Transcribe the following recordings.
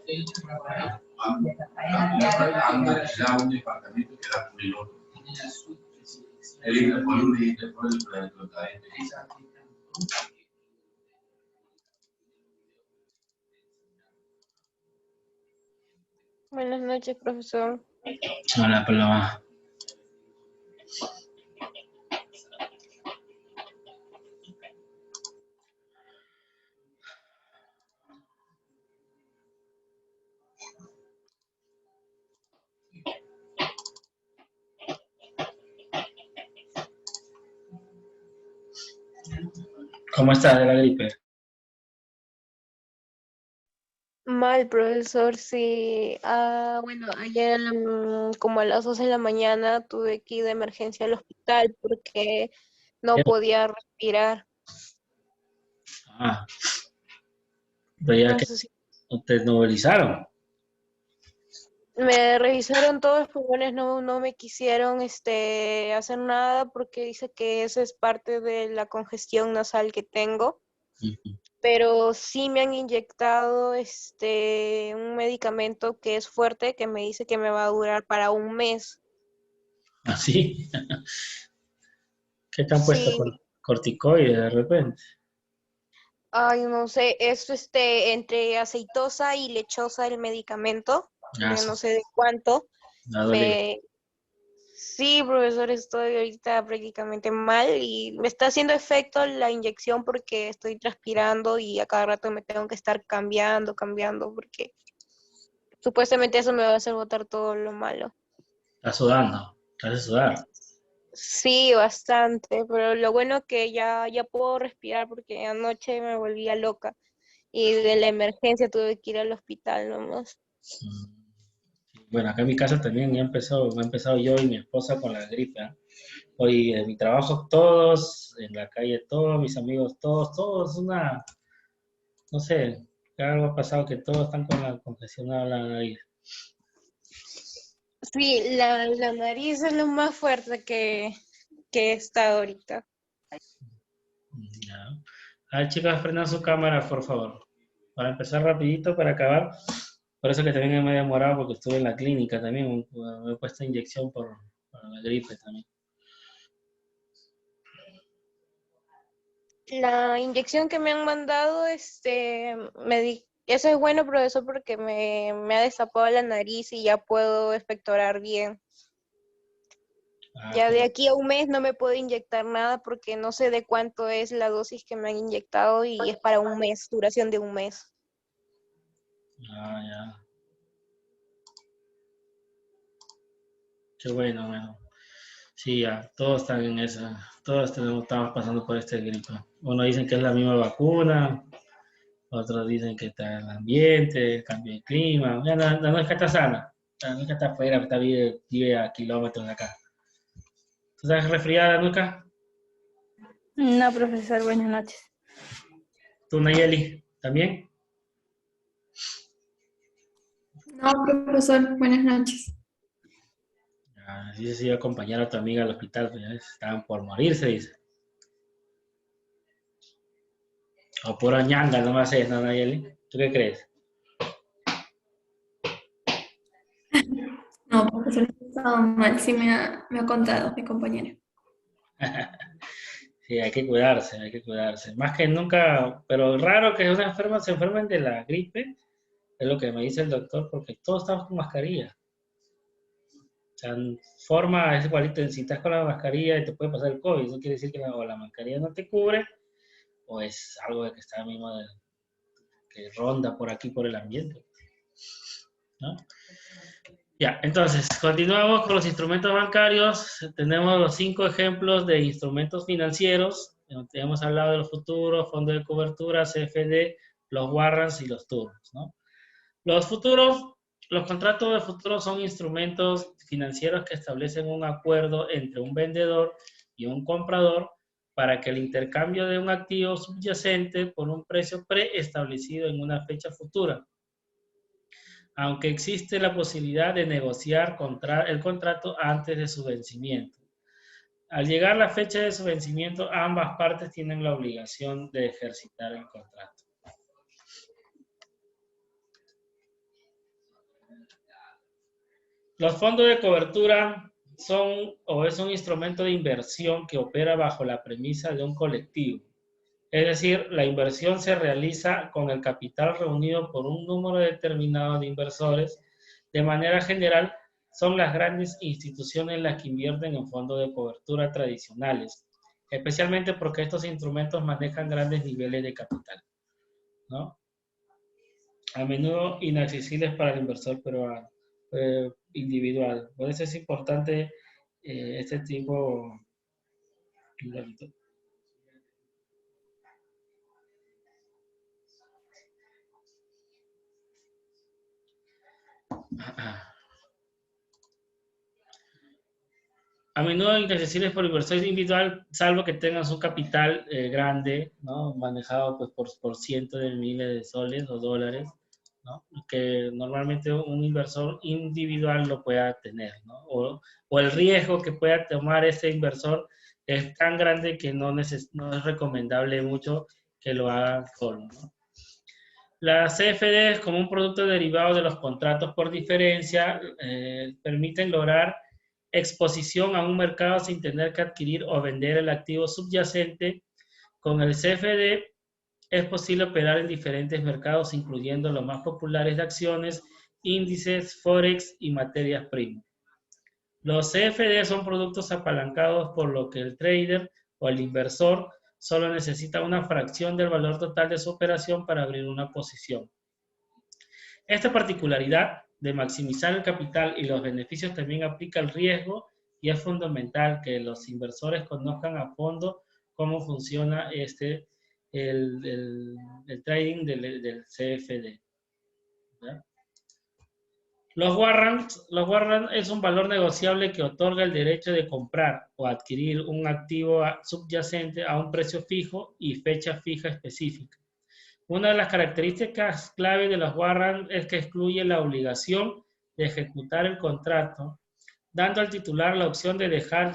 Era un departamento que era piloto. Él por un día después del totalmente. Buenas noches, profesor. Hola, Paloma. ¿Cómo estás de la gripe? Mal, profesor, sí. Bueno, ayer como a las 12 de la mañana tuve que ir de emergencia al hospital porque no podía respirar. Ah, veía No que sé si te novelizaron. me revisaron todos los pulmones, no me quisieron hacer nada porque dice que eso es parte de la congestión nasal que tengo. Pero sí me han inyectado un medicamento que es fuerte, que me dice que me va a durar para un mes. ¿Así? ¿Qué te han puesto? Sí, Corticoides de repente. ay, no sé, es entre aceitosa y lechosa el medicamento, Ah, de no sé de cuánto. me ha dolido. Me, sí, profesor, estoy ahorita prácticamente mal y me está haciendo efecto la inyección porque estoy transpirando y a cada rato me tengo que estar cambiando, porque supuestamente eso me va a hacer botar todo lo malo. Estás sudando. Estás de sudar. Sí, bastante, pero lo bueno que ya puedo respirar porque anoche me volvía loca y de la emergencia tuve que ir al hospital nomás. Bueno, acá en mi casa también ya he empezado yo y mi esposa con la gripe. ¿Eh? Hoy en mi trabajo todos, en la calle todos, mis amigos todos, no sé, algo ha pasado que todos están con la congestionada la nariz. Sí, la nariz es lo más fuerte que está ahorita. Ya. A ver, chicas, prendan su cámara, por favor. Para empezar rapidito, para acabar. Por eso que también me he demorado porque estuve en la clínica también. Me he puesto inyección para la gripe también. La inyección que me han mandado, eso es bueno, profesor, porque me ha destapado la nariz y ya puedo expectorar bien. Ah, Ya qué de bueno. aquí a un mes no me puedo inyectar nada porque no sé de cuánto es la dosis que me han inyectado y es para un mes, duración de un mes. Ah, ya. Qué bueno, bueno. Sí, ya, todos están en esa. Todos estamos pasando por este gripe. Unos dicen que es la misma vacuna, otros dicen que está en el ambiente, el cambio de clima. Ya la nuestra está sana. La nuestra está afuera, vive a kilómetros de acá. ¿Tú estás resfriada, Nuca? No, profesor, buenas noches. ¿Tú, Nayeli? ¿También? No, profesor, buenas noches. Ah, dice si iba a acompañar a tu amiga al hospital, pues ya ves, estaban por morirse, dice. O pura ñanga, nomás es, ¿no, Nayeli? ¿Tú qué crees? No, profesor, estaba mal, sí me ha contado mi compañero. Sí, hay que cuidarse, hay que cuidarse. Más que nunca, pero raro que una enferma se enfermen de la gripe, es lo que me dice el doctor, porque todos estamos con mascarilla. O sea, forma es igualito, si estás con la mascarilla y te puede pasar el COVID, eso quiere decir que o la mascarilla no te cubre, o es algo de que está mismo que ronda por aquí, por el ambiente, ¿no? Ya, entonces, continuamos con los instrumentos bancarios. Tenemos los 5 ejemplos de instrumentos financieros. Hemos hablado de los futuros, fondos de cobertura, CFD, los warrants y los turnos, ¿no? Los futuros, los contratos de futuros son instrumentos financieros que establecen un acuerdo entre un vendedor y un comprador para que el intercambio de un activo subyacente por un precio preestablecido en una fecha futura, aunque existe la posibilidad de negociar el contrato antes de su vencimiento. Al llegar la fecha de su vencimiento, ambas partes tienen la obligación de ejercitar el contrato. Los fondos de cobertura es un instrumento de inversión que opera bajo la premisa de un colectivo. Es decir, la inversión se realiza con el capital reunido por un número determinado de inversores. De manera general, son las grandes instituciones las que invierten en fondos de cobertura tradicionales, especialmente porque estos instrumentos manejan grandes niveles de capital, ¿no? A menudo inaccesibles para el inversor peruano, individual. Por eso es importante este tipo. A menudo inaccesibles por inversor individual, salvo que tengas un capital grande, ¿no? Manejado pues, por cientos de miles de soles o dólares, ¿no? Que normalmente un inversor individual lo pueda tener, ¿no? O el riesgo que pueda tomar ese inversor es tan grande que no es recomendable mucho que lo hagan solo, ¿no? Las CFDs, como un producto derivado de los contratos por diferencia, permiten lograr exposición a un mercado sin tener que adquirir o vender el activo subyacente. Con el CFD es posible operar en diferentes mercados, incluyendo los más populares de acciones, índices, forex y materias primas. Los CFD son productos apalancados, por lo que el trader o el inversor solo necesita una fracción del valor total de su operación para abrir una posición. Esta particularidad de maximizar el capital y los beneficios también aplica al riesgo, y es fundamental que los inversores conozcan a fondo cómo funciona el trading del CFD. ¿Ya? Los warrants es un valor negociable que otorga el derecho de comprar o adquirir un activo subyacente a un precio fijo y fecha fija específica. Una de las características clave de los warrants es que excluye la obligación de ejecutar el contrato, dando al titular la opción de dejar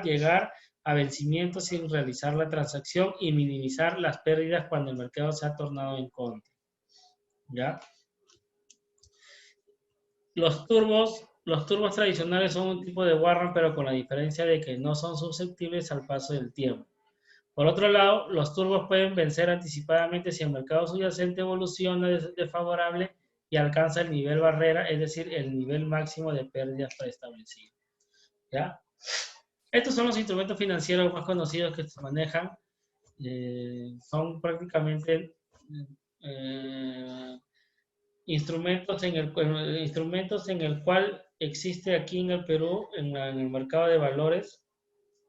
llegar a vencimiento sin realizar la transacción y minimizar las pérdidas cuando el mercado se ha tornado en contra. ¿Ya? Los turbos tradicionales son un tipo de warrant, pero con la diferencia de que no son susceptibles al paso del tiempo. Por otro lado, los turbos pueden vencer anticipadamente si el mercado subyacente evoluciona desfavorable y alcanza el nivel barrera, es decir, el nivel máximo de pérdidas preestablecido. ¿Ya? Estos son los instrumentos financieros más conocidos que se manejan. Son prácticamente instrumentos en el cual existe aquí en el Perú, en el mercado de valores,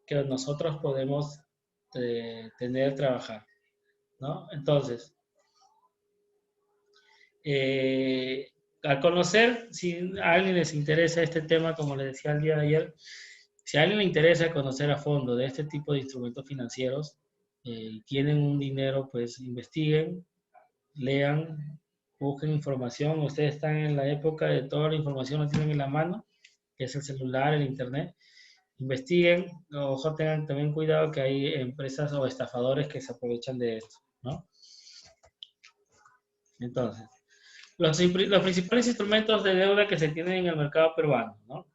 que nosotros podemos trabajar, ¿no? Entonces, al conocer, si a alguien les interesa este tema, como les decía el día de ayer, si a alguien le interesa conocer a fondo de este tipo de instrumentos financieros, tienen un dinero, pues investiguen, lean, busquen información. Ustedes están en la época de toda la información la tienen en la mano, que es el celular, el internet. Investiguen, ojo, tengan también cuidado que hay empresas o estafadores que se aprovechan de esto, ¿no? Entonces, los principales instrumentos de deuda que se tienen en el mercado peruano, ¿no?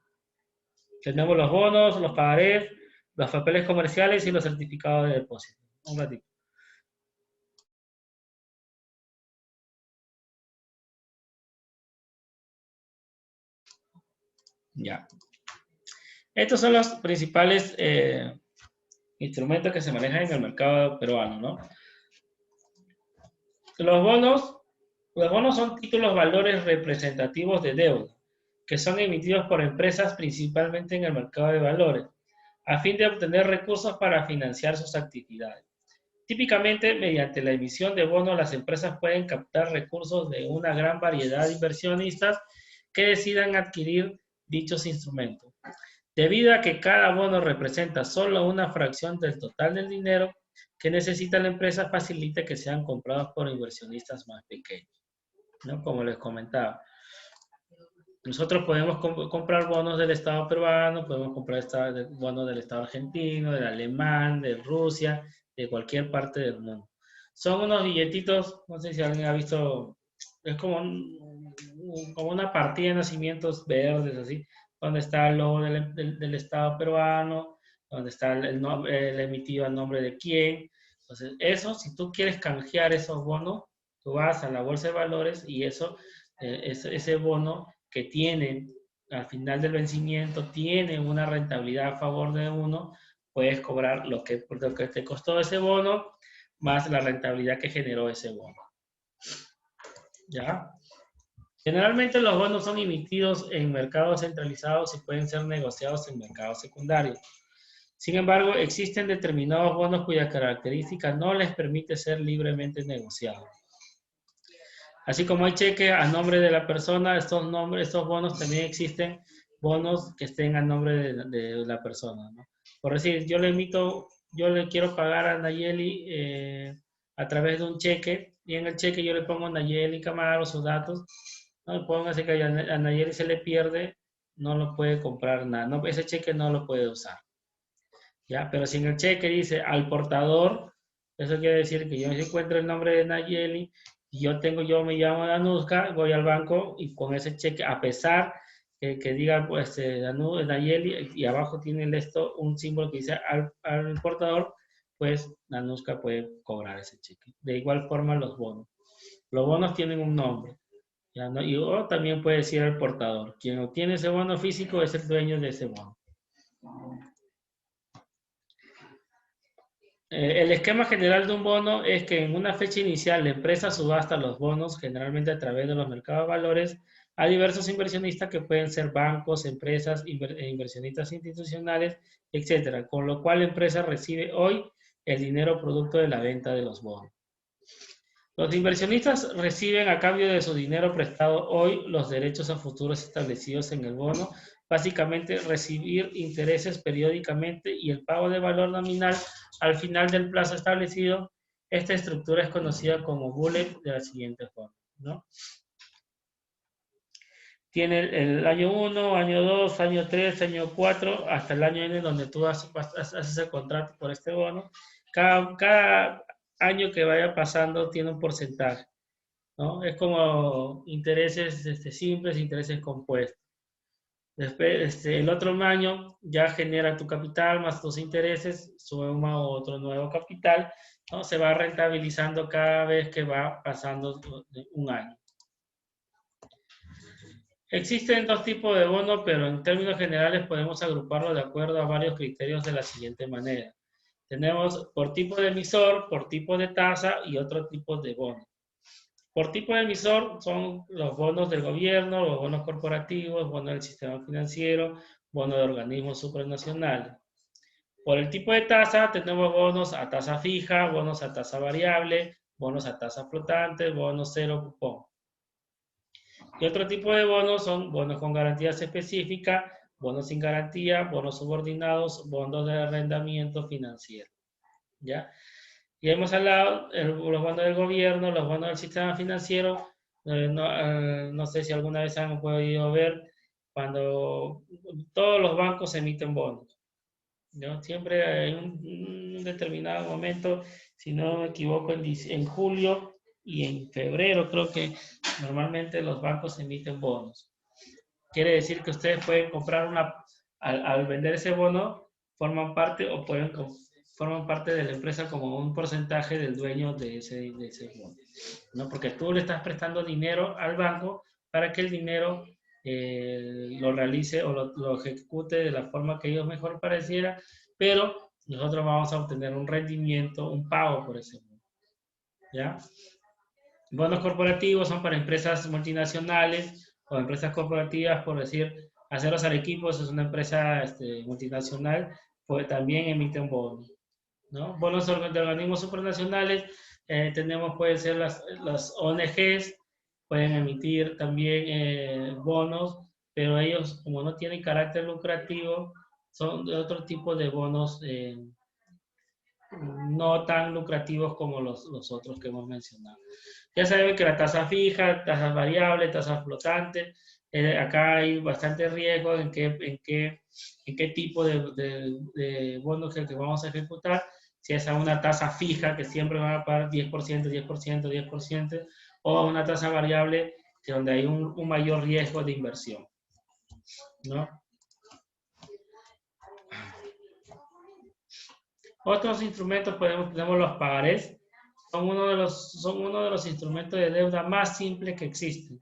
Tenemos los bonos, los pagarés, los papeles comerciales y los certificados de depósito. Un ratito. Ya. Estos son los principales instrumentos que se manejan en el mercado peruano, ¿no? Los bonos son títulos valores representativos de deuda, que son emitidos por empresas principalmente en el mercado de valores, a fin de obtener recursos para financiar sus actividades. Típicamente, mediante la emisión de bonos, las empresas pueden captar recursos de una gran variedad de inversionistas que decidan adquirir dichos instrumentos. Debido a que cada bono representa solo una fracción del total del dinero que necesita la empresa, facilita que sean comprados por inversionistas más pequeños, ¿no? Como les comentaba, nosotros podemos comprar bonos del Estado peruano, podemos comprar bonos del Estado argentino, del alemán, de Rusia, de cualquier parte del mundo. Son unos billetitos, no sé si alguien ha visto es como, como una partida de nacimientos verdes, así, donde está el logo del Estado peruano, donde está el emitido a nombre de quién. Entonces, eso, si tú quieres canjear esos bonos, tú vas a la bolsa de valores y ese bono que tiene al final del vencimiento, tiene una rentabilidad a favor de uno, puedes cobrar lo que te costó ese bono, más la rentabilidad que generó ese bono. ¿Ya? Generalmente los bonos son emitidos en mercados centralizados y pueden ser negociados en mercados secundarios. Sin embargo, existen determinados bonos cuya característica no les permite ser libremente negociados. Así como hay cheques a nombre de la persona, estos bonos también existen bonos que estén a nombre de la persona, ¿no? Por decir, yo le quiero pagar a Nayeli a través de un cheque, y en el cheque yo le pongo a Nayeli Camargo sus datos, ¿no? Póngase que a Nayeli se le pierde, no lo puede comprar nada, no, ese cheque no lo puede usar. ¿Ya? Pero si en el cheque dice al portador, eso quiere decir que yo encuentro el nombre de Nayeli, y yo me llamo Danuska, voy al banco y con ese cheque, a pesar que diga pues Nayeli, y abajo tiene un símbolo que dice al portador, pues Danuska puede cobrar ese cheque. De igual forma los bonos. Los bonos tienen un nombre. ¿Ya? ¿No? O también puede decir al portador. Quien obtiene ese bono físico es el dueño de ese bono. El esquema general de un bono es que en una fecha inicial la empresa subasta los bonos, generalmente a través de los mercados de valores, a diversos inversionistas que pueden ser bancos, empresas, inversionistas institucionales, etc. Con lo cual la empresa recibe hoy el dinero producto de la venta de los bonos. Los inversionistas reciben a cambio de su dinero prestado hoy los derechos a futuros establecidos en el bono, básicamente recibir intereses periódicamente y el pago de valor nominal al final del plazo establecido. Esta estructura es conocida como bullet de la siguiente forma, ¿no? Tiene el año 1, año 2, año 3, año 4, hasta el año N, donde tú haces el contrato por este bono. Cada año que vaya pasando tiene un porcentaje, ¿no? Es como intereses simples, intereses compuestos. Después, el otro año ya genera tu capital más tus intereses, suma otro nuevo capital, ¿no? Se va rentabilizando cada vez que va pasando un año. Existen dos tipos de bonos, pero en términos generales podemos agruparlos de acuerdo a varios criterios de la siguiente manera. Tenemos por tipo de emisor, por tipo de tasa y otro tipo de bono. Por tipo de emisor son los bonos del gobierno, los bonos corporativos, bonos del sistema financiero, bonos de organismos supranacionales. Por el tipo de tasa tenemos bonos a tasa fija, bonos a tasa variable, bonos a tasa flotante, bonos cero cupón. Y otro tipo de bonos son bonos con garantías específicas, bonos sin garantía, bonos subordinados, bonos de arrendamiento financiero. ¿Ya? Y hemos hablado de los bonos del gobierno, los bonos del sistema financiero. No sé si alguna vez han podido ver cuando todos los bancos emiten bonos, ¿no? Siempre en un determinado momento, si no me equivoco, en julio y en febrero creo que normalmente los bancos emiten bonos. Quiere decir que ustedes pueden comprar al vender ese bono, forman parte de la empresa como un porcentaje del dueño de ese bono, ¿no? Porque tú le estás prestando dinero al banco para que el dinero lo realice o lo ejecute de la forma que ellos mejor pareciera, pero nosotros vamos a obtener un rendimiento, un pago por ese bono. ¿Ya? Bonos corporativos son para empresas multinacionales o empresas corporativas, por decir, Aceros Arequipos es una empresa multinacional, pues también emiten bonos, ¿no? Bonos de organismos supranacionales, pueden ser las ONGs, pueden emitir también bonos, pero ellos, como no tienen carácter lucrativo, son de otro tipo de bonos no tan lucrativos como los otros que hemos mencionado. Ya saben que la tasa fija, tasas variables, tasas flotantes, acá hay bastante riesgo en qué tipo de bonos que vamos a ejecutar. si es a una tasa fija que siempre van a pagar 10%, 10%, 10%, o a una tasa variable que donde hay un mayor riesgo de inversión, ¿no? Otros instrumentos tenemos los pagarés, son uno de los instrumentos de deuda más simples que existen.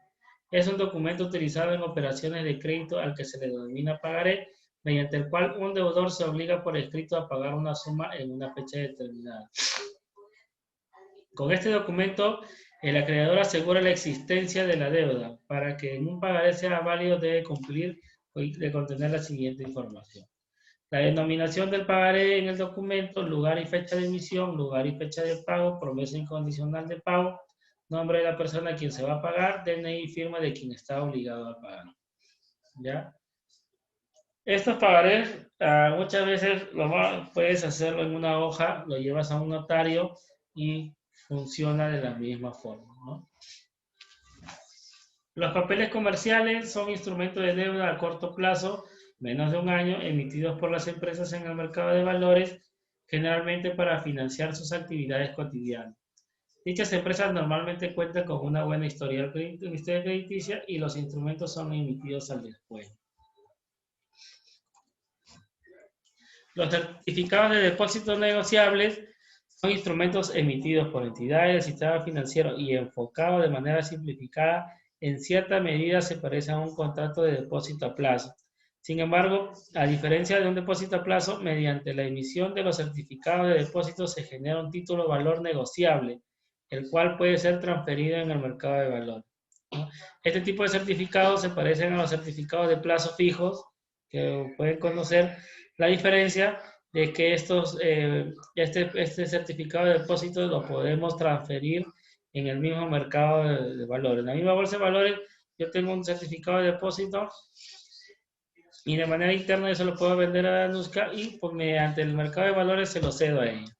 Es un documento utilizado en operaciones de crédito al que se le denomina pagaré, mediante el cual un deudor se obliga por escrito a pagar una suma en una fecha determinada. Con este documento, el acreedor asegura la existencia de la deuda. Para que un pagaré sea válido debe cumplir de contener la siguiente información. La denominación del pagaré en el documento, lugar y fecha de emisión, lugar y fecha de pago, promesa incondicional de pago, nombre de la persona a quien se va a pagar, DNI y firma de quien está obligado a pagar. ¿Ya? Estos pagarés muchas veces puedes hacerlo en una hoja, lo llevas a un notario y funciona de la misma forma, ¿no? Los papeles comerciales son instrumentos de deuda a corto plazo, menos de un año, emitidos por las empresas en el mercado de valores, generalmente para financiar sus actividades cotidianas. Dichas empresas normalmente cuentan con una buena historia crediticia y los instrumentos son emitidos al descuento. Los certificados de depósitos negociables son instrumentos emitidos por entidades del sistema financiero y enfocados de manera simplificada, en cierta medida se parecen a un contrato de depósito a plazo. Sin embargo, a diferencia de un depósito a plazo, mediante la emisión de los certificados de depósito se genera un título valor negociable, el cual puede ser transferido en el mercado de valores. Este tipo de certificados se parecen a los certificados de plazo fijos, que pueden conocer la diferencia de que este certificado de depósito lo podemos transferir en el mismo mercado de valores. En la misma bolsa de valores, yo tengo un certificado de depósito y de manera interna yo se lo puedo vender a Danuska y pues, mediante el mercado de valores se lo cedo a ella.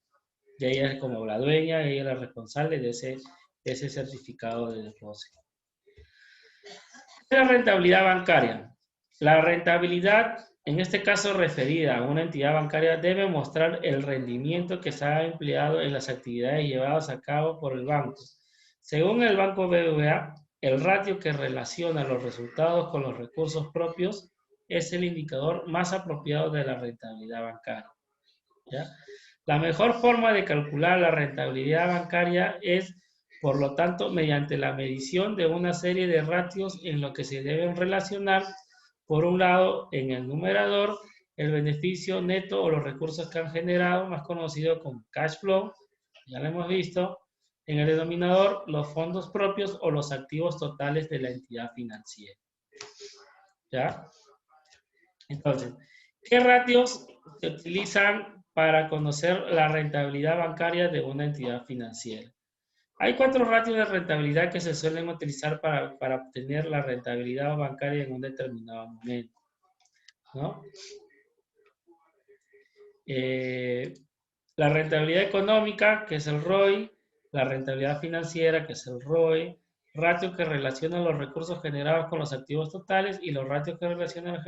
Y ella es como la dueña, ella es la responsable de ese certificado de depósito. La rentabilidad bancaria. La rentabilidad, en este caso referida a una entidad bancaria, debe mostrar el rendimiento que se ha empleado en las actividades llevadas a cabo por el banco. Según el Banco BBVA, el ratio que relaciona los resultados con los recursos propios es el indicador más apropiado de la rentabilidad bancaria. ¿Ya? La mejor forma de calcular la rentabilidad bancaria es, por lo tanto, mediante la medición de una serie de ratios en lo que se deben relacionar, por un lado, en el numerador, el beneficio neto o los recursos que han generado, más conocido como cash flow, ya lo hemos visto. En el denominador, los fondos propios o los activos totales de la entidad financiera. ¿Ya? Entonces, ¿qué ratios se utilizan para conocer la rentabilidad bancaria de una entidad financiera? Hay 4 ratios de rentabilidad que se suelen utilizar para obtener la rentabilidad bancaria en un determinado momento, ¿no? La rentabilidad económica, que es el ROI, la rentabilidad financiera, que es el ROE, ratio que relaciona los recursos generados con los activos totales y los ratios que relacionan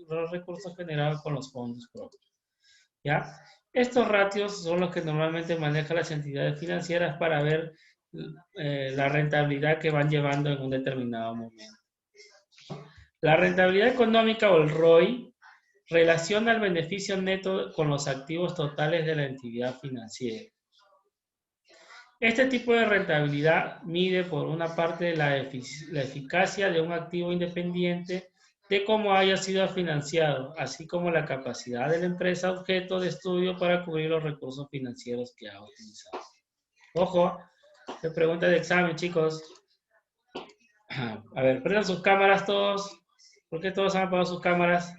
los recursos generados con los fondos propios. ¿Ya? Estos ratios son los que normalmente manejan las entidades financieras para ver la rentabilidad que van llevando en un determinado momento. La rentabilidad económica o el ROI relaciona el beneficio neto con los activos totales de la entidad financiera. Este tipo de rentabilidad mide por una parte la eficacia de un activo independiente de cómo haya sido financiado, así como la capacidad de la empresa objeto de estudio para cubrir los recursos financieros que ha utilizado. Ojo, qué pregunta de examen, chicos. A ver, prendan sus cámaras todos. ¿Por qué todos han apagado sus cámaras?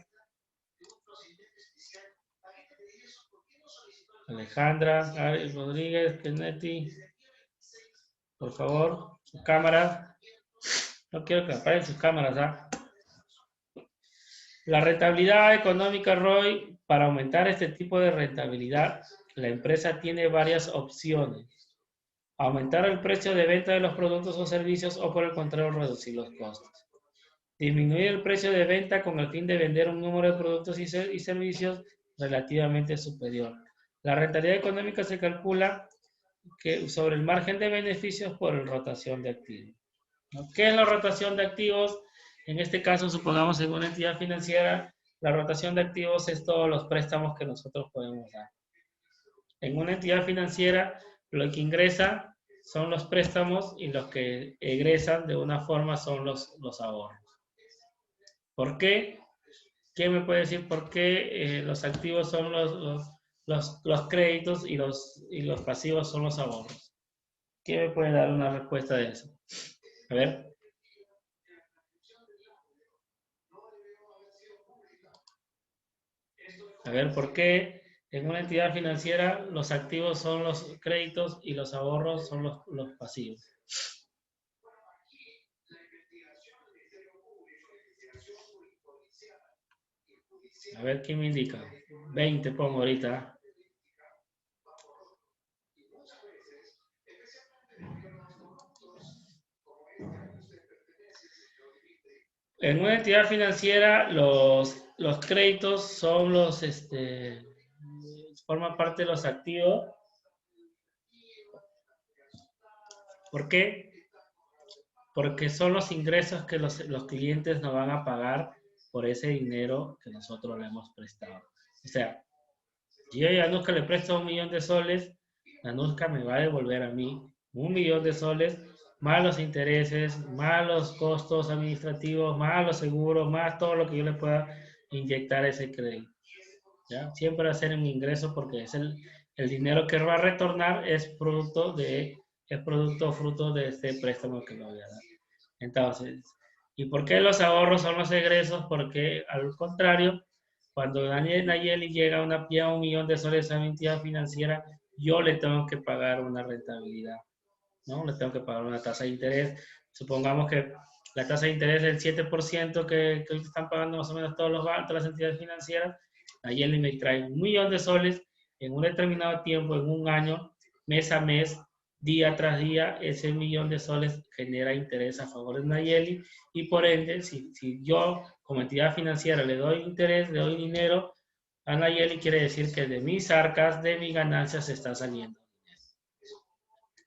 Alejandra, Ari Rodríguez, Kennedy. Por favor, sus cámaras. No quiero que apaguen sus cámaras, ¿ah? La rentabilidad económica ROI, para aumentar este tipo de rentabilidad, la empresa tiene varias opciones. Aumentar el precio de venta de los productos o servicios o por el contrario reducir los costos. Disminuir el precio de venta con el fin de vender un número de productos y servicios relativamente superior. La rentabilidad económica se calcula sobre el margen de beneficios por rotación de activos. ¿No? ¿Qué es la rotación de activos? En este caso, supongamos en una entidad financiera, la rotación de activos es todos los préstamos que nosotros podemos dar. En una entidad financiera, lo que ingresa son los préstamos y los que egresan de una forma son los ahorros. ¿Por qué? ¿Quién me puede decir por qué los activos son los créditos y los pasivos son los ahorros? ¿Quién me puede dar una respuesta de eso? A ver. A ver, ¿por qué en una entidad financiera los activos son los créditos y los ahorros son los pasivos? A ver, ¿quién me indica? 20 pongo ahorita. En una entidad financiera, los créditos son forman parte de los activos. ¿Por qué? Porque son los ingresos que los clientes nos van a pagar por ese dinero que nosotros le hemos prestado. O sea, si yo a Anuska le presto 1 millón de soles, Anuska me va a devolver a mí 1 millón de soles, más los intereses, más los costos administrativos, más los seguros, más todo lo que yo le pueda inyectar a ese crédito. ¿Ya? Siempre va a ser un ingreso porque es el dinero que va a retornar es fruto de este préstamo que me voy a dar. Entonces, ¿y por qué los ahorros son los egresos? Porque al contrario, cuando Nayeli llega a 1 millón de soles a mi entidad financiera, yo le tengo que pagar una rentabilidad, ¿no? Le tengo que pagar una tasa de interés. Supongamos que la tasa de interés es el 7% que están pagando más o menos todas las entidades financieras. Nayeli me trae 1 millón de soles en un determinado tiempo, en un año, mes a mes, día tras día, ese 1 millón de soles genera interés a favor de Nayeli y por ende, si yo como entidad financiera le doy interés, le doy dinero a Nayeli, quiere decir que de mis arcas, de mis ganancias se está saliendo.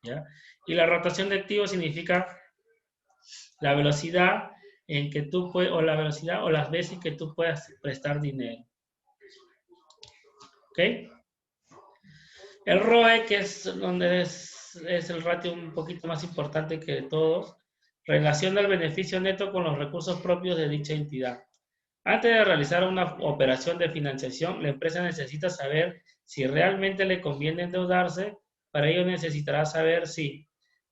¿Ya? Y la rotación de activos significa la velocidad en que tú puedes, o la velocidad o las veces que tú puedas prestar dinero. ¿Ok? El ROE, que es donde es el ratio un poquito más importante que todos, relaciona el beneficio neto con los recursos propios de dicha entidad. Antes de realizar una operación de financiación, la empresa necesita saber si realmente le conviene endeudarse. Para ello necesitará saber si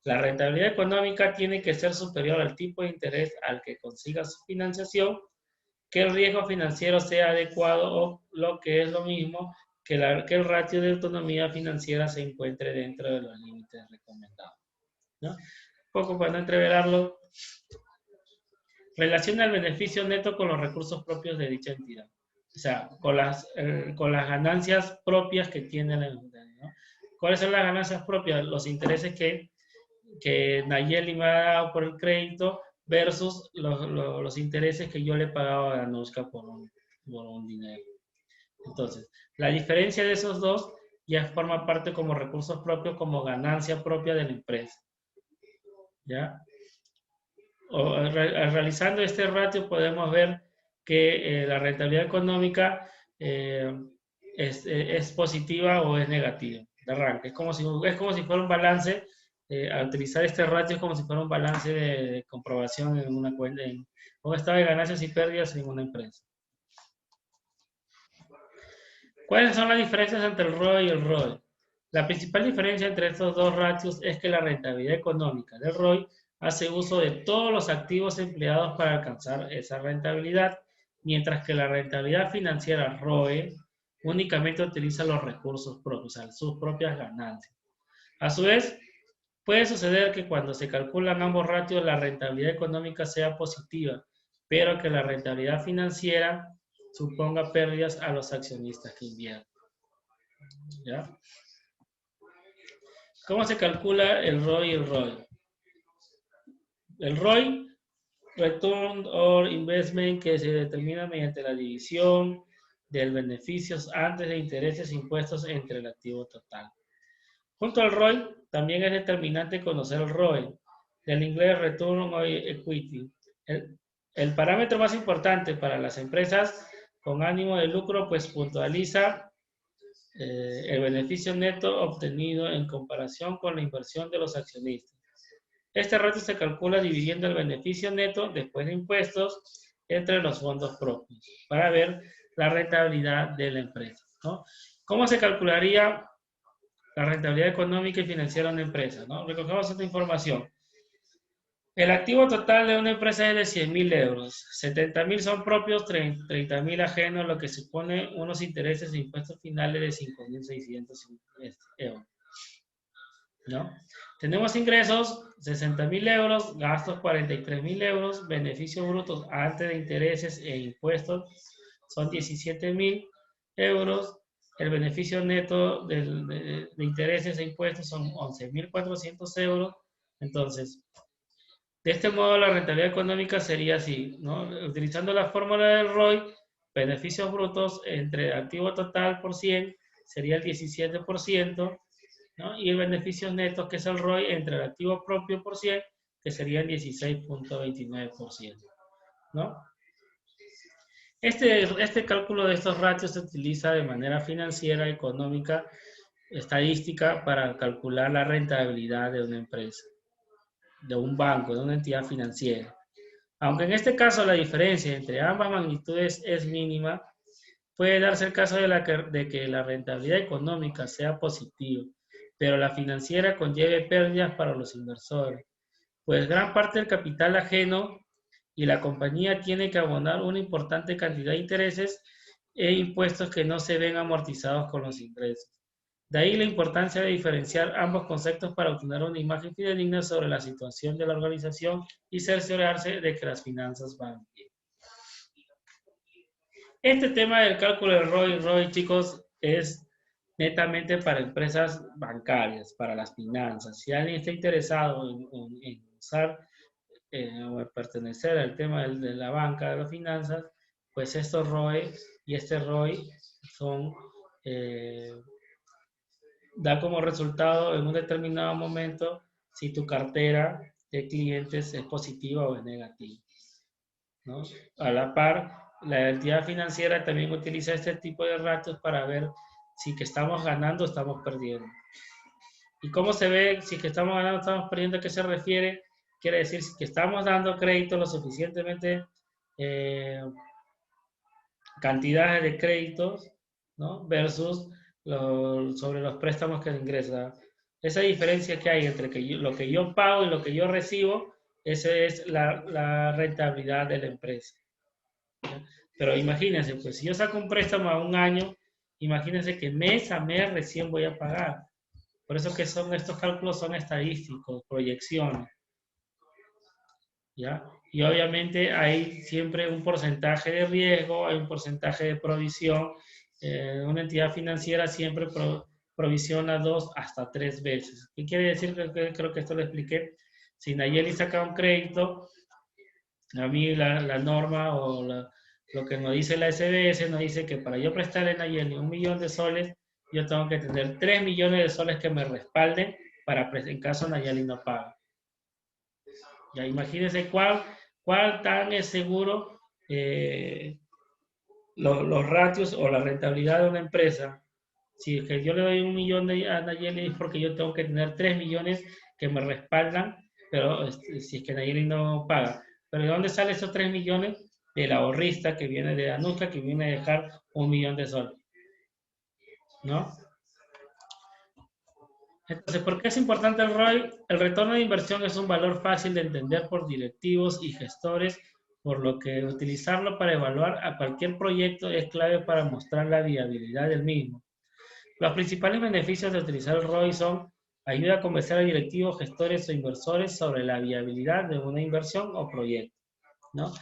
la rentabilidad económica tiene que ser superior al tipo de interés al que consiga su financiación, que el riesgo financiero sea adecuado o lo que es lo mismo, que el ratio de autonomía financiera se encuentre dentro de los límites recomendados. ¿No? Un poco para no entreverarlo. Relaciona el beneficio neto con los recursos propios de dicha entidad. O sea, con las ganancias propias que tiene la entidad, ¿no? ¿Cuáles son las ganancias propias? Los intereses que Nayeli me ha dado por el crédito versus los intereses que yo le he pagado a Anuska por un dinero. Entonces, la diferencia de esos dos ya forma parte como recursos propios, como ganancia propia de la empresa. ¿Ya? Realizando este ratio podemos ver que la rentabilidad económica es positiva o es negativa de arranque. Es como si fuera un balance. Al utilizar este ratio es como si fuera un balance de comprobación en una cuenta, en un estado de ganancias y pérdidas en una empresa. ¿Cuáles son las diferencias entre el ROE y el ROE? La principal diferencia entre estos dos ratios es que la rentabilidad económica del ROE hace uso de todos los activos empleados para alcanzar esa rentabilidad, mientras que la rentabilidad financiera ROE únicamente utiliza los recursos propios, o sea, sus propias ganancias. A su vez, puede suceder que cuando se calculan ambos ratios la rentabilidad económica sea positiva, pero que la rentabilidad financiera suponga pérdidas a los accionistas que invierten. ¿Ya? ¿Cómo se calcula el ROE y el ROE? El ROI, Return on Investment, que se determina mediante la división del beneficio antes de intereses e impuestos entre el activo total. Junto al ROI, también es determinante conocer el ROE, del inglés Return on Equity. El parámetro más importante para las empresas con ánimo de lucro, pues puntualiza el beneficio neto obtenido en comparación con la inversión de los accionistas. Este ratio se calcula dividiendo el beneficio neto después de impuestos entre los fondos propios para ver la rentabilidad de la empresa, ¿no? ¿Cómo se calcularía la rentabilidad económica y financiera de una empresa, ¿no? Recogemos esta información. El activo total de una empresa es de 100.000 euros. 70.000 son propios, 30.000 ajenos, lo que supone unos intereses e impuestos finales de 5.600 euros, ¿no? Tenemos ingresos, 60.000 euros, gastos 43.000 euros, beneficios brutos antes de intereses e impuestos son 17.000 euros, el beneficio neto de intereses e impuestos son 11.400 euros. Entonces, de este modo la rentabilidad económica sería así, ¿no? Utilizando la fórmula del ROI, beneficios brutos entre activo total por 100 sería el 17%, ¿no? Y el beneficio neto, que es el ROI, entre el activo propio por 100, que sería el 16.29%, ¿no? Este cálculo de estos ratios se utiliza de manera financiera, económica, estadística para calcular la rentabilidad de una empresa, de un banco, de una entidad financiera. Aunque en este caso la diferencia entre ambas magnitudes es mínima, puede darse el caso de que la rentabilidad económica sea positiva, pero la financiera conlleve pérdidas para los inversores, pues gran parte del capital ajeno y la compañía tiene que abonar una importante cantidad de intereses e impuestos que no se ven amortizados con los ingresos. De ahí la importancia de diferenciar ambos conceptos para obtener una imagen fidedigna sobre la situación de la organización y cerciorarse de que las finanzas van bien. Este tema del cálculo del ROI, chicos, es netamente para empresas bancarias, para las finanzas. Si alguien está interesado en usar o pertenecer al tema de la banca, de las finanzas, pues estos ROE y este ROI son, da como resultado en un determinado momento si tu cartera de clientes es positiva o es negativa, ¿no? A la par, la entidad financiera también utiliza este tipo de ratios para ver si que estamos ganando o estamos perdiendo. ¿Y cómo se ve si que estamos ganando o estamos perdiendo? ¿A qué se refiere? Quiere decir que estamos dando crédito lo suficientemente cantidades de créditos, ¿no? Versus sobre los préstamos que ingresan. Esa diferencia que hay entre lo que yo pago y lo que yo recibo, esa es la rentabilidad de la empresa, ¿ya? Pero imagínense, pues si yo saco un préstamo a un año, imagínense que mes a mes recién voy a pagar. Por eso que estos cálculos son estadísticos, proyecciones, ¿ya? Y obviamente hay siempre un porcentaje de riesgo, hay un porcentaje de provisión. Una entidad financiera siempre provisiona 2 hasta 3 veces. ¿Qué quiere decir? Creo que esto lo expliqué. Si Nayeli saca un crédito, a mí la norma o lo que nos dice la SBS nos dice que para yo prestarle a Nayeli 1 millón de soles, yo tengo que tener 3 millones de soles que me respalden para en caso Nayeli no paga. Ya imagínense cuál tan es seguro los ratios o la rentabilidad de una empresa. Si es que yo le doy 1 millón a Nayeli es porque yo tengo que tener 3 millones que me respaldan, pero si es que Nayeli no paga. ¿Pero de dónde salen esos 3 millones? Del ahorrista que viene de Anuska, que viene a dejar 1 millón de soles, ¿no? Entonces, ¿por qué es importante el ROI? El retorno de inversión es un valor fácil de entender por directivos y gestores, por lo que utilizarlo para evaluar a cualquier proyecto es clave para mostrar la viabilidad del mismo. Los principales beneficios de utilizar el ROI son: ayuda a convencer a directivos, gestores o inversores sobre la viabilidad de una inversión o proyecto, ¿no?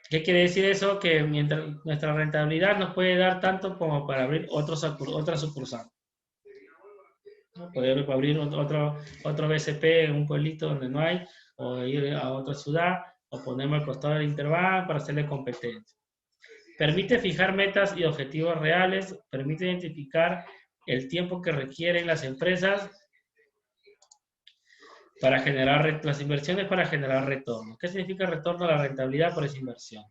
¿Qué quiere decir eso? Que mientras nuestra rentabilidad nos puede dar tanto como para abrir otra sucursal, ¿no? Poder abrir otro BCP en un pueblito donde no hay, o ir a otra ciudad, o ponerme al costado del Interbank para hacerle competencia. Permite fijar metas y objetivos reales, permite identificar el tiempo que requieren las empresas para generar las inversiones para generar retorno. ¿Qué significa retorno? La rentabilidad por esa inversión.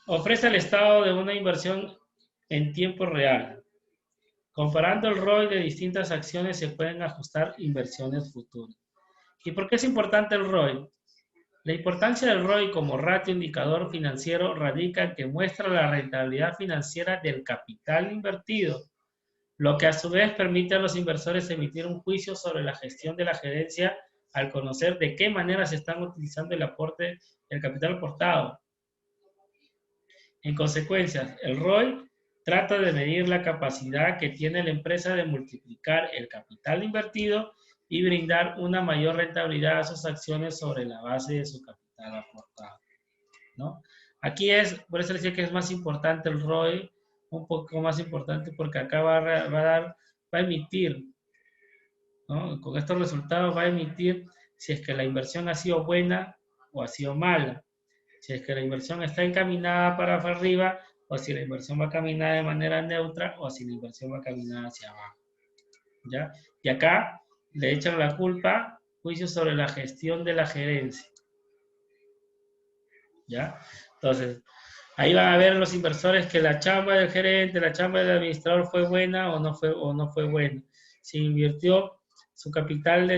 Ofrece al Estado de una inversión en tiempo real. Comparando el ROI de distintas acciones se pueden ajustar inversiones futuras. ¿Y por qué es importante el ROI? La importancia del ROI como ratio indicador financiero radica en que muestra la rentabilidad financiera del capital invertido, lo que a su vez permite a los inversores emitir un juicio sobre la gestión de la gerencia al conocer de qué manera se están utilizando el aporte del capital aportado. En consecuencia, el ROI trata de medir la capacidad que tiene la empresa de multiplicar el capital invertido y brindar una mayor rentabilidad a sus acciones sobre la base de su capital aportado, ¿no? Aquí por eso decía que es más importante el ROI, un poco más importante porque acá va a emitir, ¿no? Con estos resultados va a emitir si es que la inversión ha sido buena o ha sido mala, si es que la inversión está encaminada para arriba o si la inversión va caminada de manera neutra o si la inversión va caminada hacia abajo, ¿ya? Y acá le echan la culpa, juicio sobre la gestión de la gerencia, ¿ya? Entonces, ahí van a ver los inversores que la chamba del gerente, la chamba del administrador fue buena o no fue buena. Si invirtió su capital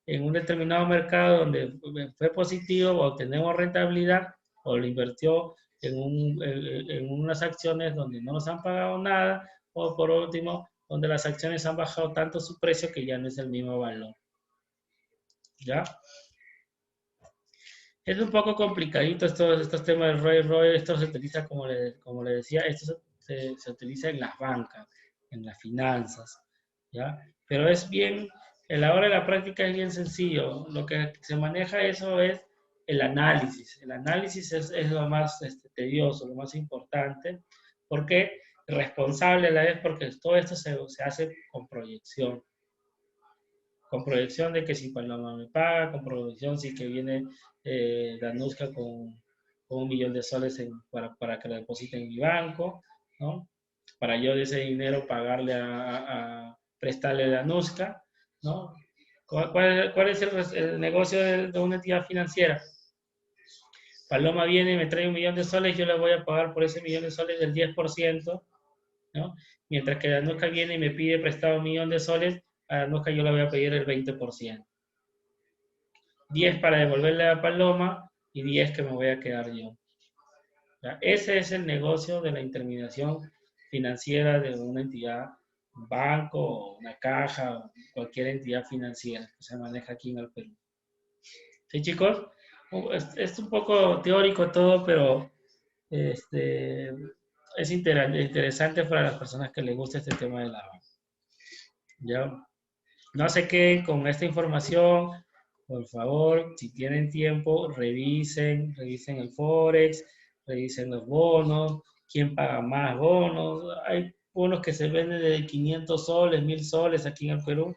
en un determinado mercado donde fue positivo o obtenemos rentabilidad, o lo invirtió en unas acciones donde no nos han pagado nada, o por último, donde las acciones han bajado tanto su precio que ya no es el mismo valor. ¿Ya? Es un poco complicadito estos temas del ROI. Esto se utiliza, como le decía, esto se utiliza en las bancas, en las finanzas, ¿ya? Pero es bien, en la hora de la práctica es bien sencillo. Lo que se maneja eso es el análisis. El análisis es lo más tedioso, lo más importante, porque responsable a la vez, porque todo esto se hace con proyección. Con proyección de que si Paloma me paga, con proyección si que viene Danuska con $1 millón de soles para que lo deposite en mi banco, ¿no? Para yo de ese dinero pagarle prestarle a Danuska, ¿no? ¿Cuál es el negocio de una entidad financiera? Paloma viene y me trae $1 millón de soles, yo le voy a pagar por ese $1 millón de soles del 10%, ¿no? Mientras que Danuska viene y me pide prestado $1 millón de soles, a Danuska yo le voy a pedir el 20%. 10 para devolverle a Paloma y 10 que me voy a quedar yo. ¿Ya? Ese es el negocio de la intermediación financiera de una entidad, un banco, una caja, o cualquier entidad financiera que se maneja aquí en el Perú. ¿Sí, chicos? Es un poco teórico todo, pero es interesante para las personas que les gusta este tema de la banca. ¿Ya? No se queden con esta información. Por favor, si tienen tiempo, revisen el Forex, revisen los bonos, quién paga más bonos. Hay bonos que se venden de 500 soles, 1000 soles aquí en el Perú.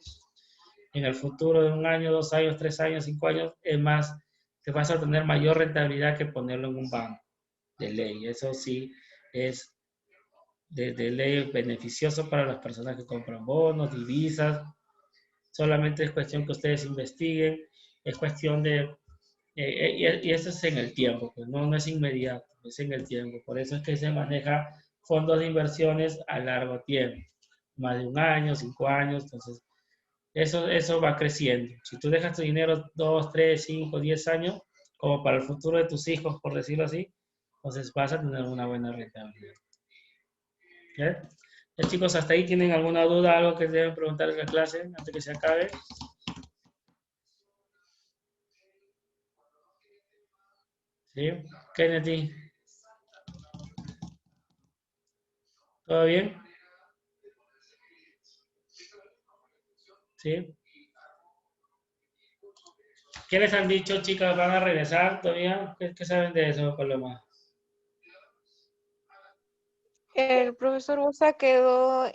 En el futuro de 1 año, 2 años, 3 años, 5 años, es más, te vas a tener mayor rentabilidad que ponerlo en un banco de ley. Eso sí es de ley beneficioso para las personas que compran bonos, divisas. Solamente es cuestión que ustedes investiguen, es cuestión de, y eso es en el tiempo, pues no es inmediato, es en el tiempo. Por eso es que se maneja fondos de inversiones a largo tiempo, más de 1 año, 5 años, entonces eso va creciendo. Si tú dejas tu dinero 2, 3, 5, 10 años, como para el futuro de tus hijos, por decirlo así, entonces vas a tener una buena rentabilidad. ¿Okay? Chicos, ¿hasta ahí tienen alguna duda, algo que deben preguntar en la clase antes que se acabe? ¿Sí? Kennedy. ¿Todo bien? ¿Sí? ¿Qué les han dicho, chicas? ¿Van a regresar todavía? ¿Qué saben de eso, Paloma? El profesor Bosa quedó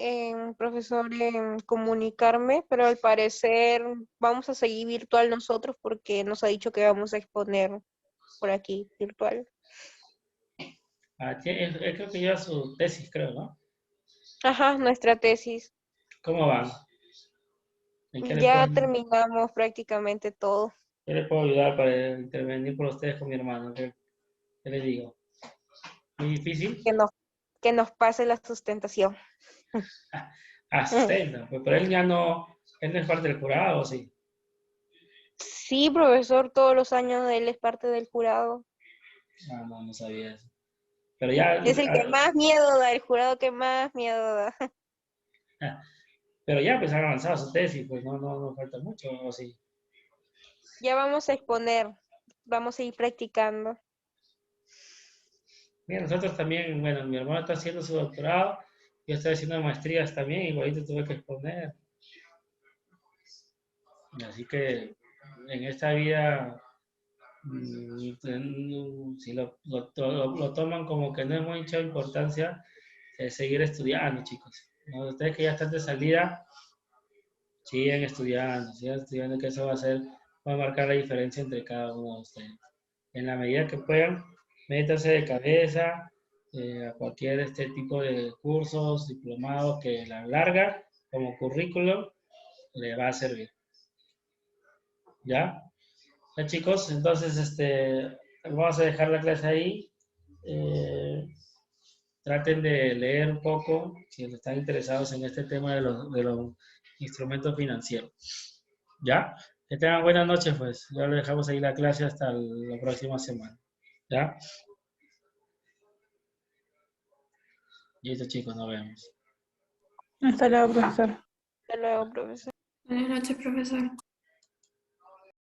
profesor en comunicarme, pero al parecer vamos a seguir virtual nosotros porque nos ha dicho que vamos a exponer por aquí virtual. Creo que lleva su tesis, creo, ¿no? Ajá, nuestra tesis. ¿Cómo van? ¿En Ya terminamos prácticamente todo. qué le puedo ayudar para intervenir por ustedes con mi hermano? ¿Qué le digo? ¿Muy difícil? Que nos pase la sustentación. Sustenta, pues, pero él no es parte del jurado, ¿sí? Sí, profesor, todos los años él es parte del jurado. No sabía eso. Pero ya, Es el que más miedo da, el jurado que más miedo da. pero ya pues han avanzado su tesis, pues no falta mucho, ¿o sí? Ya vamos a exponer, vamos a ir practicando. Mira, nosotros también, bueno, mi hermano está haciendo su doctorado, yo estoy haciendo maestrías también, igualito tuve que exponer. Así que en esta vida, si lo toman como que no es mucha importancia, seguir estudiando, chicos. ¿No? Ustedes que ya están de salida, sigan estudiando, que eso va a marcar la diferencia entre cada uno de ustedes. En la medida que puedan, métanse de cabeza a cualquier tipo de cursos, diplomados que a la larga, como currículum, le va a servir. ¿Ya? Ya, chicos, entonces vamos a dejar la clase ahí. Traten de leer un poco si están interesados en este tema de los instrumentos financieros. ¿Ya? Que tengan buenas noches, pues. Ya le dejamos ahí la clase hasta la próxima semana. ¿Ya? Listo, chicos, nos vemos. Hasta luego, profesor. Hasta luego, profesor. Buenas noches, profesor.